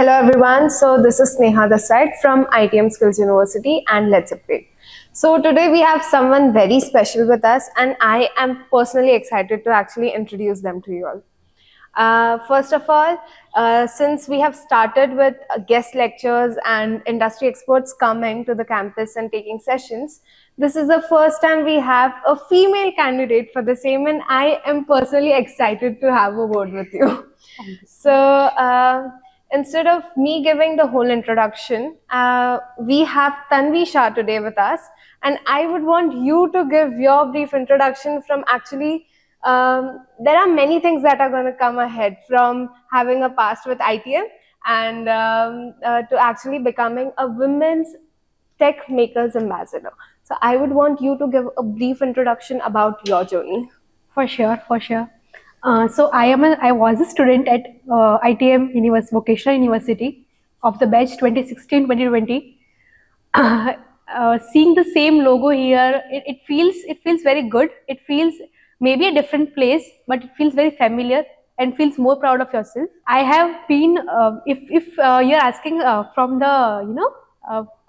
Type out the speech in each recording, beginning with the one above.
Hello everyone, so this is Sneha this side from ITM Skills University and Let's Upgrade. So today we have someone very special with us and I am personally excited to actually introduce them to you all. First of all, since we have started with guest lectures and industry experts coming to the campus and taking sessions, this is the first time we have a female candidate for the same, and I am personally excited to have a word with you. So instead of me giving the whole introduction, we have Tanvi Shah today with us, and I would want you to give your brief introduction from actually there are many things that are going to come ahead from having a past with ITM and to actually becoming a women's tech makers ambassador. So I would want you to give a brief introduction about your journey. For sure, for sure. So I was a student at ITM Vocational University of the batch 2016-2020. Seeing the same logo here, it feels very good. It feels maybe a different place, but it feels very familiar and feels more proud of yourself. I have been, if you're asking from the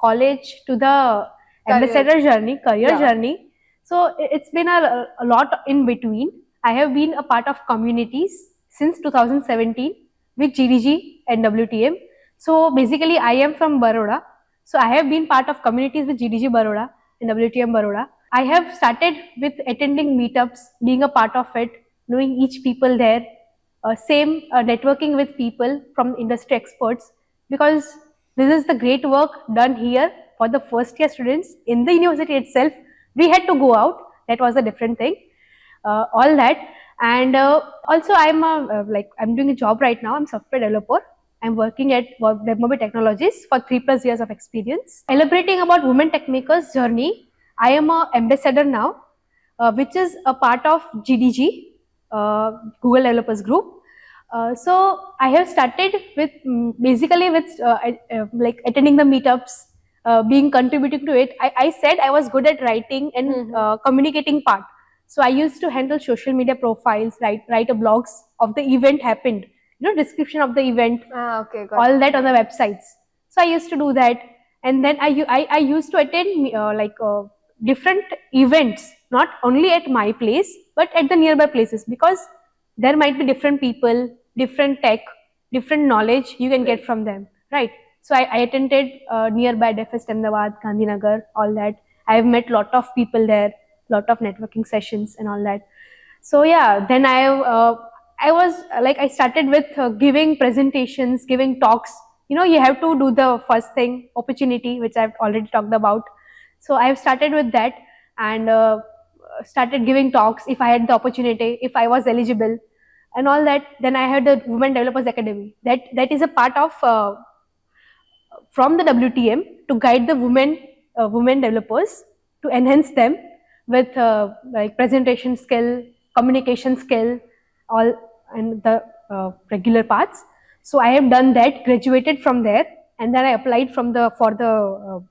college to the ambassador journey, career journey. So it's been a lot in between. I have been a part of communities since 2017 with GDG and WTM. So basically I am from Baroda. So I have been part of communities with GDG Baroda and WTM Baroda. I have started with attending meetups, being a part of it, knowing each people there, networking with people from industry experts, because this is the great work done here for the first year students in the university itself. We had to go out. That was a different thing. All that, and also I'm doing a job right now. I'm software developer. I'm working at WebMobi Technologies for 3+ years of experience. Elaborating about Women Tech Makers journey, I am an ambassador now, which is a part of GDG, Google Developers Group. So I have started with basically with like attending the meetups, being contributing to it. I said I was good at writing and communicating part. So I used to handle social media profiles, write a blogs of the event happened, description of the event, all that on the websites. So I used to do that, and then I used to attend different events, not only at my place but at the nearby places, because there might be different people, different tech, different knowledge you can get from them, right? So I attended nearby Defest Ahmedabad, Gandhinagar, all that. I have met lot of people there, lot of networking sessions and all that. So yeah, then I started with giving presentations, giving talks. You have to do the first thing, opportunity, which I've already talked about. So I've started with that and started giving talks if I had the opportunity, if I was eligible and all that. Then I had the Women Developers Academy. That is a part of from the WTM to guide the women developers, to enhance them with like presentation skill, communication skill, all, and the regular parts. So I have done that, graduated from there, and then I applied for the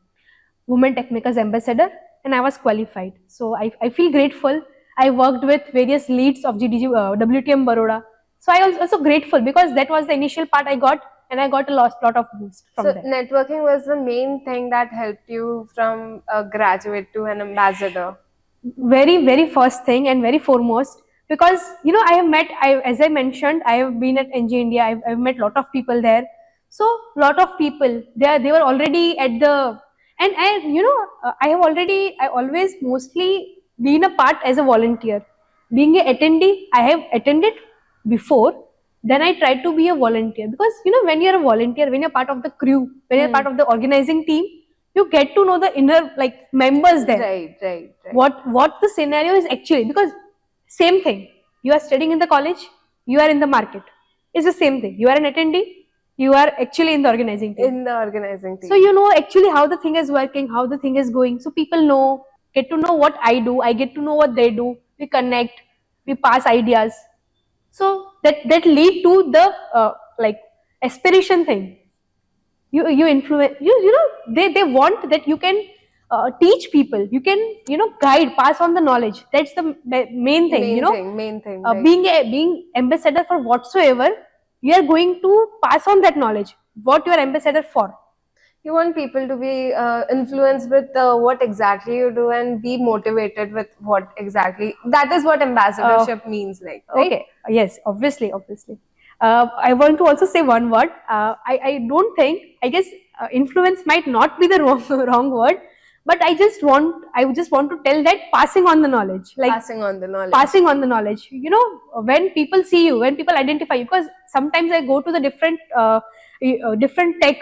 Women Tech Makers Ambassador, and I was qualified. So I feel grateful. I worked with various leads of GDG, WTM Baroda. So I was also grateful because that was the initial part I got, and I got a lot of boost from that. So networking was the main thing that helped you from a graduate to an ambassador. Very first thing and very foremost, because I have met, as I mentioned, I have been at NG India. I've met lot of people there. So lot of people they were already at the, and I always mostly been a part as a volunteer. Being an attendee, I have attended before, then I tried to be a volunteer, because when you're a volunteer, when you're part of the crew, when you're part of the organizing team, you get to know the inner members there. Right. What the scenario is actually, because same thing. You are studying in the college, you are in the market. It's the same thing. You are an attendee, you are actually in the organizing team. So you know actually how the thing is working, how the thing is going. So people get to know what I do, I get to know what they do. We connect, we pass ideas. So that lead to the aspiration thing. You influence, they want that you can teach people, you can guide, pass on the knowledge. That's the main thing. Main thing. Being ambassador for whatsoever, you are going to pass on that knowledge. what you are ambassador for. You want people to be influenced with what exactly you do and be motivated with what exactly. That is what ambassadorship means, like, right? Okay. Yes, obviously, obviously. I want to also say one word. I don't think, I guess influence might not be the wrong word, but I just want to tell that passing on the knowledge, like Passing on the knowledge. passing on the knowledge. You know, when people see you, when people identify you, because sometimes I go to the different tech,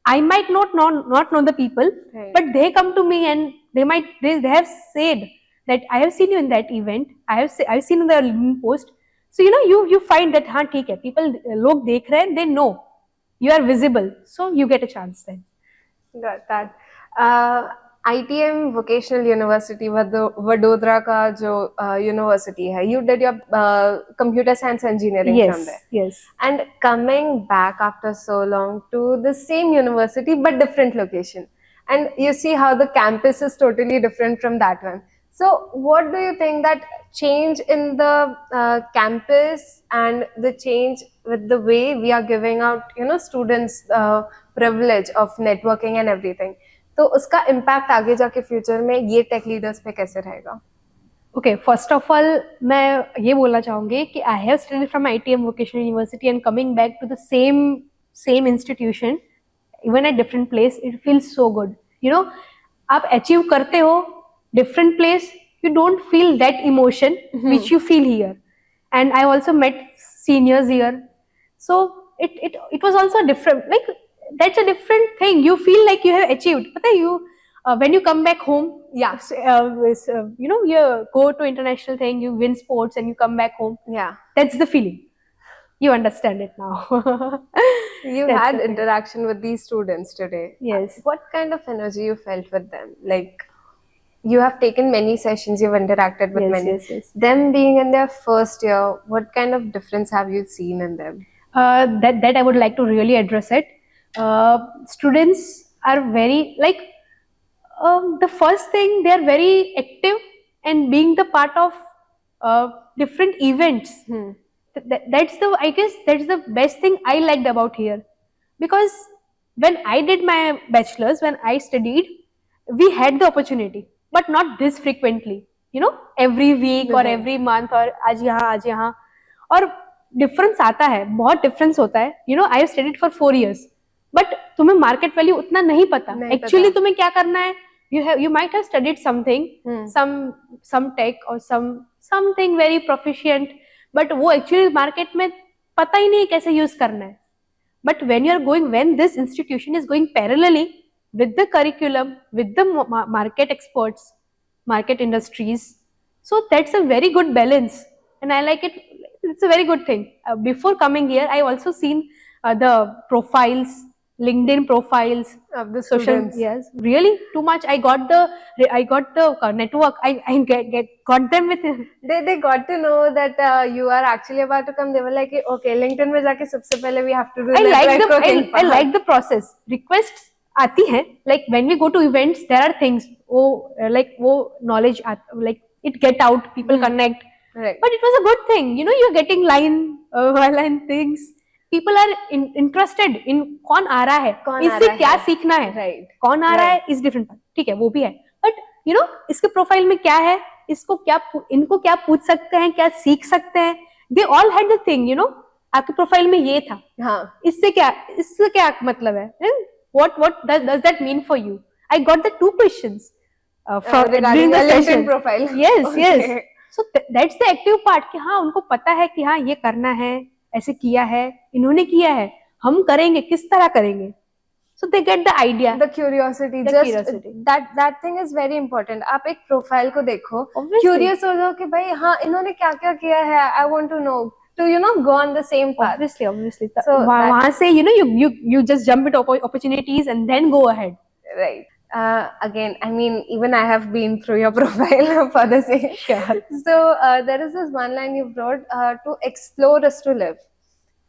I might not know the people, Right. but they come to me and they have said that I have seen you in that event. I've seen in the LinkedIn post. So you find that हाँ ठीक है, people लोग देख रहे हैं, they know you are visible, so you get a chance then. Got that. ITM Vocational University Vadodara का जो university है, you did your computer science engineering from there. Yes. And coming back after so long to the same university but different location, and you see how the campus is totally different from that one. So what do you think that change in the campus and the change with the way we are giving out, students privilege of networking and everything, तो उसका impact आगे जाके future में ये tech leaders पे कैसे रहेगा? Okay, first of all, मैं ये बोलना चाहूँगी कि I have studied from ITM Vocational University and coming back to the same institution, even at different place, it feels so good. You know, आप achieve करते हो different place, you don't feel that emotion which you feel here. And I also met seniors here, so it was also different. Like that's a different thing. You feel like you have achieved. पता है you when you come back home. Yeah. You go to international thing, you win sports, and you come back home. Yeah. That's the feeling. You understand it now. You That's had the thing. interaction with these students today. Yes. What kind of energy you felt with them? Like, you have taken many sessions, you've interacted with many. Yes. Them being in their first year, what kind of difference have you seen in them? That I would like to really address it. Students are very the first thing, they are very active and being the part of different events. That's the best thing I liked about here, because when I did my bachelor's, when I studied, we had the opportunity, but not this frequently. Every week or every month or आज यहाँ और difference आता है, बहुत difference होता है. I have studied for 4 years, but तुम्हें market value उतना नहीं पता. Actually तुम्हें क्या करना है? You might have studied something, some tech or something very proficient, but वो actually market में पता ही नहीं कैसे use करना है. But when this institution is going parallelly with the curriculum, with the market experts, market industries, so that's a very good balance, and I like it. It's a very good thing. Before coming here, I also seen the profiles, LinkedIn profiles Of the social. students. Yes, really too much. I got the network. I got them with. They got to know that you are actually about to come. They were like, okay, LinkedIn में जाके सबसे पहले we have to do networking I part. like the process. Requests आती हैं. Like when we go to events, there are things. वो knowledge like it get out. People connect. Right. But it was a good thing. You're getting line things. People are interested in कौन आ रहा है, कौन आ इससे रहा क्या है. सीखना है, Right. कौन आ रहा है इस डिफरेंट पार्ट. ठीक है, वो भी है. बट इसके प्रोफाइल में क्या है, इनको क्या पूछ सकते हैं, क्या सीख सकते हैं. They all had the thing. आपके प्रोफाइल में ये था. हाँ. इससे क्या मतलब है. What does that mean for you? I got the 2 questions from regarding during the the LinkedIn session. profile. Yes, Okay. yes. So that's the active part कि हाँ उनको पता है कि हाँ ये करना है, ऐसे किया है, इन्होंने किया है, हम करेंगे, किस तरह करेंगे. So they get the idea. The curiosity. The Just curiosity. that thing is very important. आप एक प्रोफाइल को देखो, Obviously. क्यूरियस हो जाओ कि भाई हाँ इन्होंने क्या क्या किया है. I want to know to go on the same path. Obviously. So वहाँ से you just jump into opportunities and then go ahead. Right. Again, I mean, even I have been through your profile for the same. Sure. So there is this one line you wrote, to explore is to live.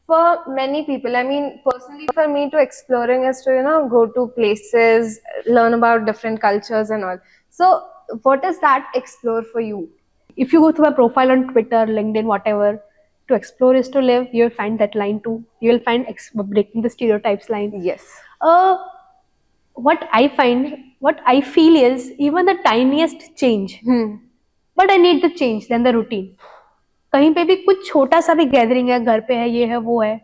For many people, I mean, personally for me, to exploring is to, go to places, learn about different cultures and all. So what is that explore for you? If you go to my profile on Twitter, LinkedIn, whatever, to explore is to live, you will find that line too. You will find breaking the stereotypes line. Yes. uh, what I find, what I feel is even the tiniest change, but I need the change than the routine. कहीं पे भी कुछ छोटा सा भी gathering है, घर पे है, ये है, वो है,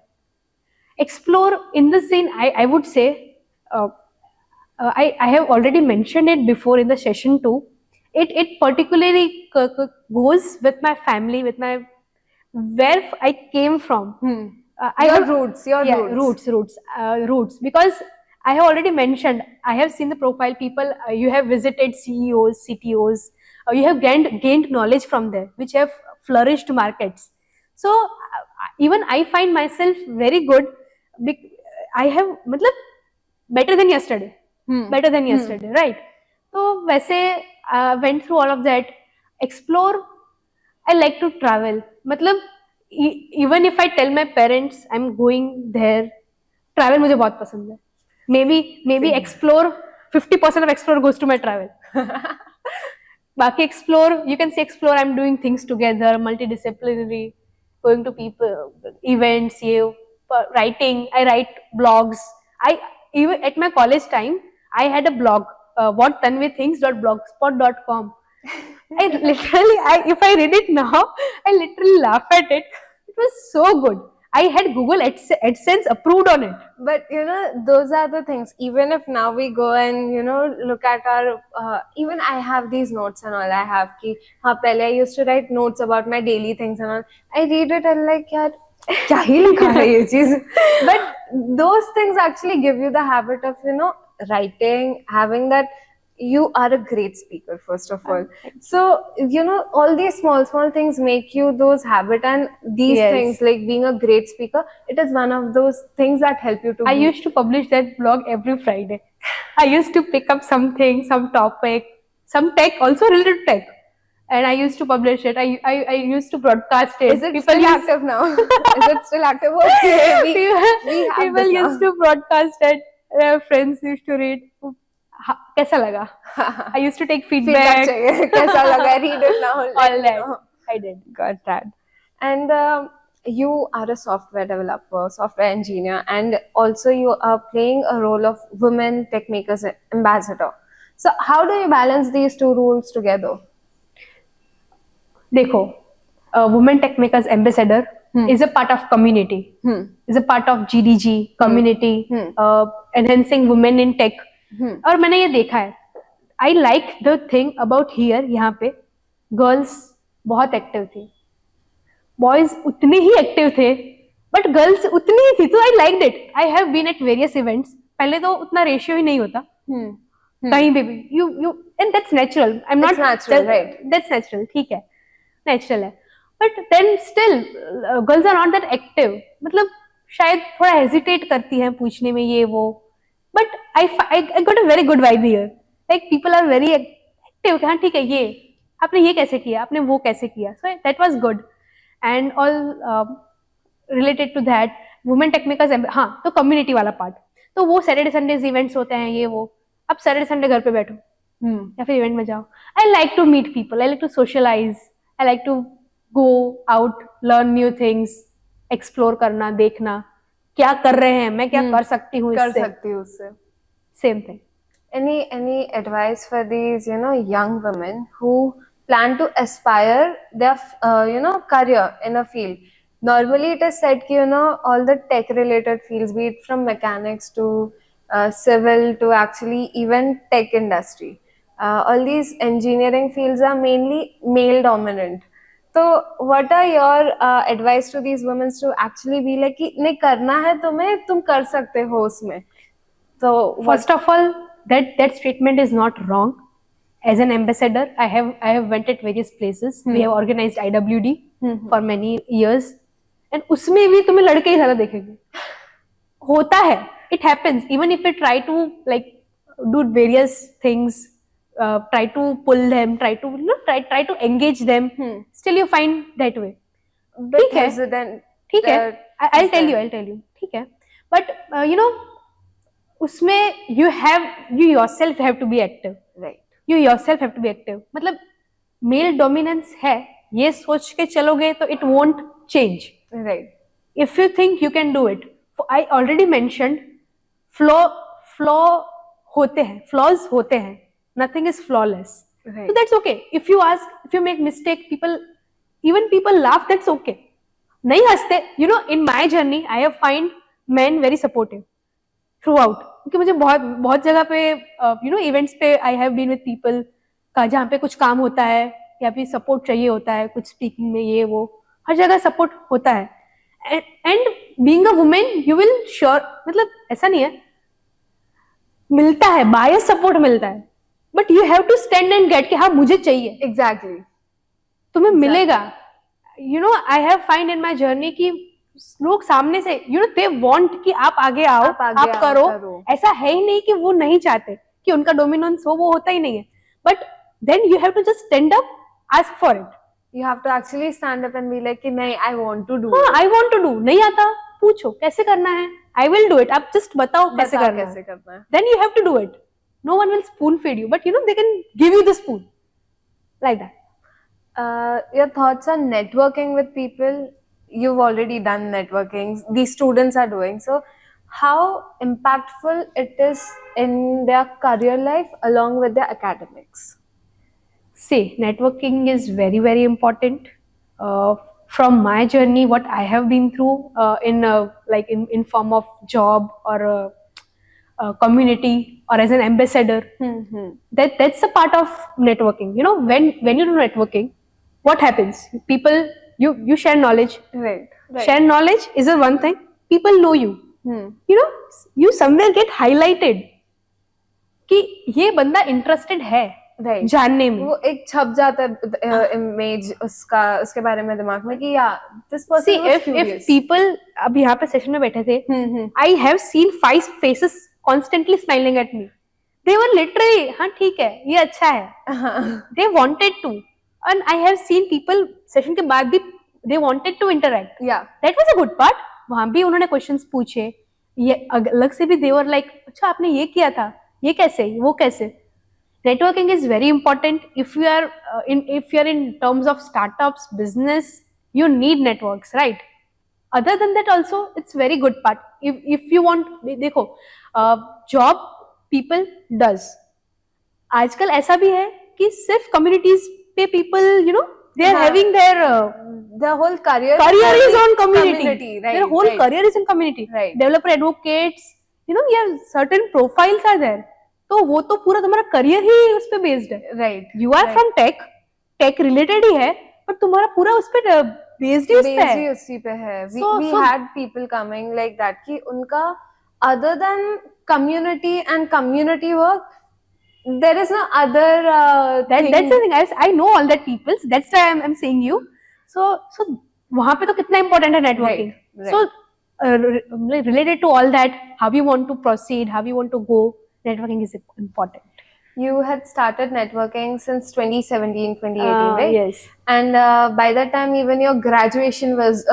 explore in the scene. I would say, I have already mentioned it before in the session too. It particularly goes with my family, with my where I came from. Your roots, your roots. Roots, because I have already mentioned, I have seen the profile people, you have visited CEOs, CTOs, you have gained knowledge from there, which have flourished markets. So even I find myself very good. I have, matlab, better than yesterday. Better than yesterday, right? So वैसे went through all of that. Explore. I like to travel. मतलब even if I tell my parents I'm going there, travel मुझे बहुत पसंद है. Maybe explore 50% of explore goes to my travel. बाकी explore, you can say explore, I'm doing things together, multidisciplinary, going to people, events, writing. I write blogs. Even at my college time, I had a blog, whattanvithinks.blogspot.com. If I read it now, I literally laugh at it. It was so good. I had Google AdSense approved on it. But you know, those are the things. Even if now we go and look at our, even I have these notes and all. I have ki, pehle I used to write notes about my daily things and all. I read it and like, yaar, kya hi likha hai ye cheez? But those things actually give you the habit of writing, having that. You are a great speaker, first of all. So, all these small things make you those habit, and these things like being a great speaker, it is one of those things that help you to. I used to publish that blog every Friday. I used to pick up something, some topic, some tech, also related to tech, and I used to publish it. I used to broadcast it. Is it still active now? Is it still active? Okay, people used to broadcast it. Friends used to read. कैसा लगा? I used to take feedback. कैसा लगा? Read it now. All that. I did. Got that. And you are a software developer, software engineer, and also you are playing a role of women tech makers ambassador. So how do you balance these two roles together? देखो, women tech makers ambassador is a part of community. Is a part of GDG community, enhancing women in tech. और मैंने ये देखा है, I like the thing about here, यहाँ पे girls बहुत active थी, बॉयज उतने ही एक्टिव थे, बट गर्ल्स उतनी ही थी, तो I liked it. I have been at various events. पहले तो उतना रेशियो ही नहीं होता कहीं पे भी. You and that's natural. I am not natural, right? That's natural, ठीक है, नेचुरल है. But then still girls are not that active. मतलब शायद थोड़ा हेजिटेट करती हैं पूछने में ये वो. But I got a very good vibe here. Like people are very active. हाँ ठीक है, ये आपने ये कैसे किया, आपने वो कैसे किया. So that was good. And all related to that, women tech makers. हाँ, तो community वाला part. तो वो Saturday Sundays events होते हैं, ये वो. अब Saturday Sunday घर पे बैठो या फिर event में जाओ. I like to meet people. I like to socialize. I like to go out, learn new things, explore करना, देखना. क्या कर रहे हैं, मैं क्या कर सकती हूँ उससे. Same thing. Any advice for these young women who plan to aspire their career in a field? Normally it is said ki all the tech related fields, be it from mechanics to civil to actually even tech industry, all these engineering fields are mainly male dominant. So what are your advice to these women to actually be like कि नहीं करना है तुम्हें, तुम कर सकते हो उसमें. So first of all, that statement is not wrong. As an ambassador, I have went at various places. We have organized IWD for many years, and उसमें भी तुम्हें लड़के ही ज़्यादा देखेंगे. होता है, it happens. Even if we try to like do various things. Try to pull them, try to engage them. Still you find that way. ठीक है, I'll tell you. ठीक है, but उसमें you yourself have to be active. Right. You yourself have to be active. मतलब male dominance है, ये सोच के चलोगे तो it won't change. Right. If you think you can do it, I already mentioned flaw होते हैं, flaws होते हैं. Nothing is flawless. Right. So that's okay. If you ask, if you make mistake, even people laugh. That's okay. नहीं हंसते. You know, in my journey, I have find men very supportive throughout. क्योंकि मुझे बहुत जगह पे events पे I have been with people का जहाँ पे कुछ काम होता है या फिर सपोर्ट चाहिए होता है कुछ स्पीकिंग में, ये वो हर जगह सपोर्ट होता है. And being a women you will sure, मतलब ऐसा नहीं है, मिलता है बायस सपोर्ट मिलता है, but you have to stand and get कि हाँ मुझे चाहिए. Exactly. तुम्हें मिलेगा. I have find in my journey कि लोग सामने से दे वांट कि आप आगे आओ, आप करो. ऐसा है ही नहीं कि वो नहीं चाहते कि उनका डोमिनेंस हो, वो होता ही नहीं है. But then you have to just stand up, ask for it. You have to actually stand up and be like कि नहीं, I want to do हाँ, it. I want to do. नहीं आता, पूछो कैसे करना है, आई विल डू इट. आप जस्ट बताओ कैसे करना है, then you have to do it. No one will spoon feed you, but they can give you the spoon like that. Your thoughts on networking with people? You've already done networking. These students are doing so. How impactful it is in their career life along with their academics? See, networking is very, very important. From my journey, what I have been through in form of job or community or as an ambassador, that's a part of networking. When you do networking, what happens? People, you share knowledge. Right. Share knowledge is a one thing. People know you. You somewhere get highlighted कि ये बंदा interested है जानने में. वो एक छप जाता है इमेज उसके बारे में दिमाग में कि या this person was curious. If people अब यहाँ पे सेशन में बैठे थे, I have seen 5 faces constantly smiling at me. They were literally हाँ ठीक है, ये अच्छा है. They wanted to. And I have seen people session के बाद भी they wanted to interact. Yeah. That was a good part. वहाँ भी उन्होंने क्वेश्चंस पूछे, ये अलग से भी they were like अच्छा आपने ये किया था, ये कैसे, वो कैसे. Networking is very important. If you are in terms of startups, business, you need networks, right? Other than that also, it's very good part. If you want, देखो, job people does. आजकल ऐसा भी है कि सिर्फ communities पे people, they are having their whole career is on community. Right, their whole career is in community. Right. Developer advocates, certain profiles are there. तो वो तो पूरा तुम्हारा करियर ही उस पे बेस्ड है. Right. You are from tech related ही है, पर तुम्हारा पूरा उस पे बेस्ड ही उसी पे है. We had people coming like that कि उनका other than community and community work, there is no other thing. That's the thing. I know all that people. That's why I'm saying you. So वहाँ पे तो कितना important है networking. Right. So related to all that, how you want to proceed, how you want to go, networking is important. You had started networking since 2017, 2018, right? Yes. And by that time, even your graduation was,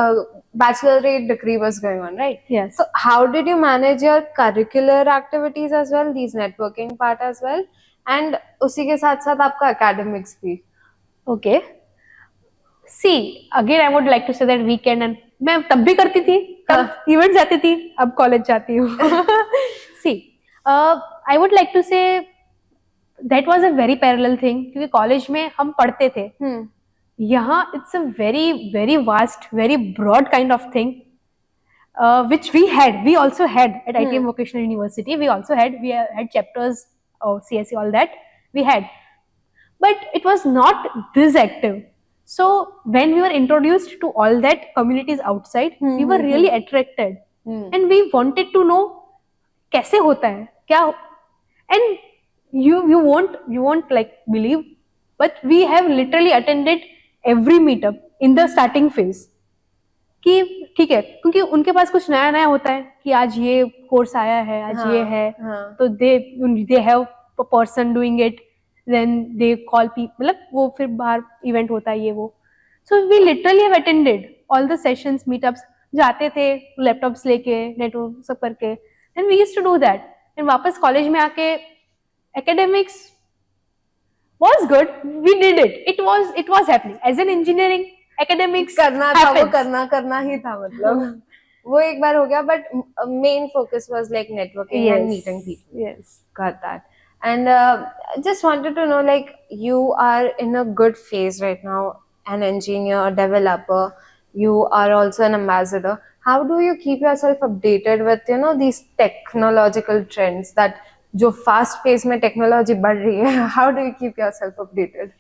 bachelorate degree was going on, right? Yes. So how did you manage your curricular activities as well, these networking part as well? And उसी के साथ साथ आपका academics भी. Okay. See, again I would like to say that weekend and मैं तब भी करती थी, तब event जाती थी, अब college जाती हूँ. See, I would like to say that was a very parallel thing क्योंकि college में हम पढ़ते थे. यहाँ it's a very very vast, very broad kind of thing, which we also had at ITM Vocational University. We had chapters of CSE, all that we had, but it was not this active. So when we were introduced to all that communities outside, we were really attracted, and we wanted to know कैसे होता है क्या. And you won't like believe, but we have literally attended every meetup in the starting phase. कि ठीक है, क्योंकि उनके पास कुछ नया नया होता है कि आज ये कोर्स आया है, आज ये है, तो they have a person doing it, then they call people, मतलब वो फिर बाहर इवेंट होता है ये वो. So we literally have attended all the sessions, meetups. जाते थे लैपटॉप्स लेके, नेटवर्क सब करके, and we used to do that. And वापस कॉलेज में आके academics was good. We did it. It was happening. As an engineering, academics करना था, वो happens. करना ही था, मतलब वो एक बार हो गया, but main focus was like networking and meeting people. Yes. Got that. And just wanted to know, like, you are in a good phase right now, an engineer, developer, you are also an ambassador. How do you keep yourself updated with, you know, these technological trends that जो fast pace में technology बढ़ रही है? How do you keep yourself updated?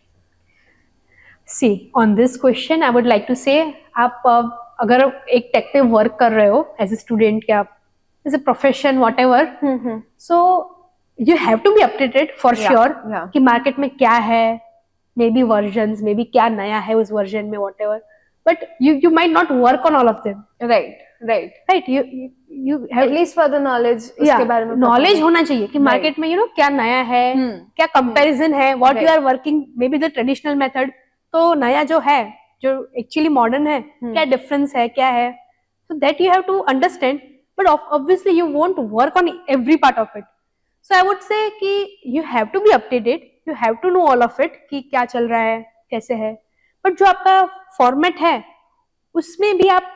See, on this question, I would like to say, आप अगर एक take पे work कर रहे हो एज ए स्टूडेंट या as a profession whatever, so you have to be updated for Yeah, sure yeah. कि market में क्या है, maybe version, maybe क्या नया है उस वर्जन में, whatever, but you might not work on all of them. Right. Right, you At have least for the knowledge, उसके बारे में नॉलेज होना चाहिए कि Right. मार्केट में क्या नया है, क्या कंपैरिजन है, what you Right. Are working, maybe the traditional method, तो नया जो है, जो एक्चुअली मॉडर्न है, क्या डिफरेंस है, क्या है, so that you have to understand, but obviously you won't work on every part of it. So I would say कि you have to be updated, you have to know all of it कि क्या चल रहा है, कैसे है, but जो आपका फॉर्मेट है उसमें भी आप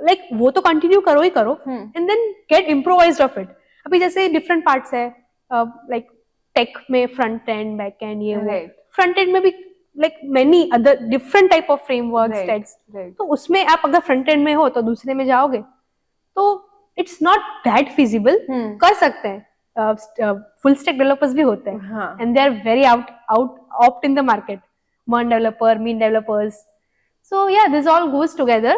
लाइक वो तो कंटिन्यू करो ही करो, and then get improvised of it. अभी जैसे डिफरेंट पार्ट्स है, लाइक टेक में फ्रंट एंड बैक एंड, ये Right. फ्रंट एंड में भी like many other different type of frameworks, Right. Tags. Right. तो उसमें आप अगर फ्रंट एंड में हो तो दूसरे में जाओगे तो इट्स नॉट दैट फिजिबल. कर सकते हैं, फुल स्टैक डेवलपर्स भी होते हैं, हाँ. And they are very out in the market, MERN developer, mean developers. So yeah, this all goes together.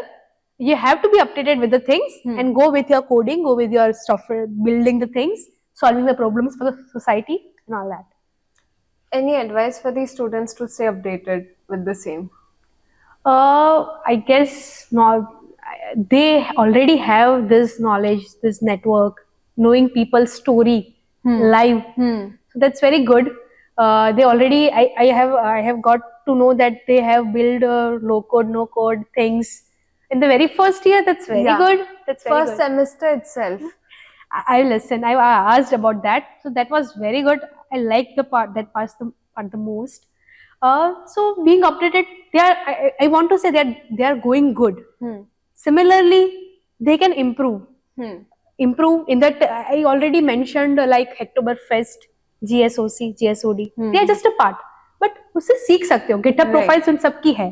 You have to be updated with the things and go with your coding, go with your software, building the things, solving the problems for the society and all that. Any advice for these students to stay updated with the same? I guess they already have this knowledge, this network, knowing people's story live. So that's very good. They already, I have got to know that they have built low code, no code things in the very first year. That's very Yeah. good. That's very First good. semester itself. I listen. I asked about that, so that was very good. I like the part the most. So being updated, they are. I want to say that they are going good. Similarly, they can improve. Improve in that. I already mentioned like Hacktoberfest, GSOC, GSOD. They are just a part. But उससे सीख सकते हो. GitHub Right. profiles उन सबकी है.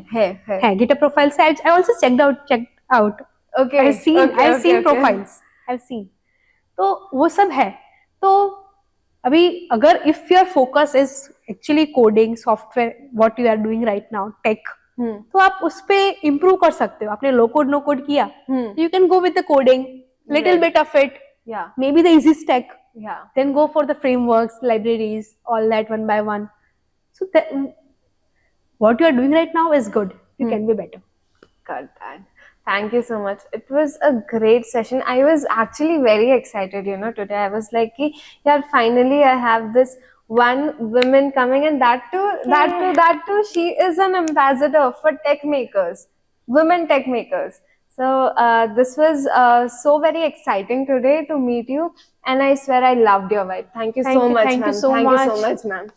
GitHub profiles से I also checked out. Okay. I've seen Okay, I've seen okay. profiles. I've seen. तो वो सब है. तो अभी अगर if your focus is actually coding, software, what you are doing right now, tech, तो आप उस पे improve कर सकते हो. आपने low code, no code किया, you can go with the coding, little Right. bit of it, Yeah. maybe the easy stack, Yeah. then go for the frameworks, libraries, all that one by one. So what you are doing right now is good. You can be better. Got that. Thank you so much. It was a great session. I was actually very excited, you know, today. I was like, yeah, finally I have this one woman coming, and that too, she is an ambassador for tech makers, women tech makers. So this was so very exciting today to meet you, and I swear I loved your vibe. Thank you so much, Thank you ma'am. so Thank you so much. much, ma'am.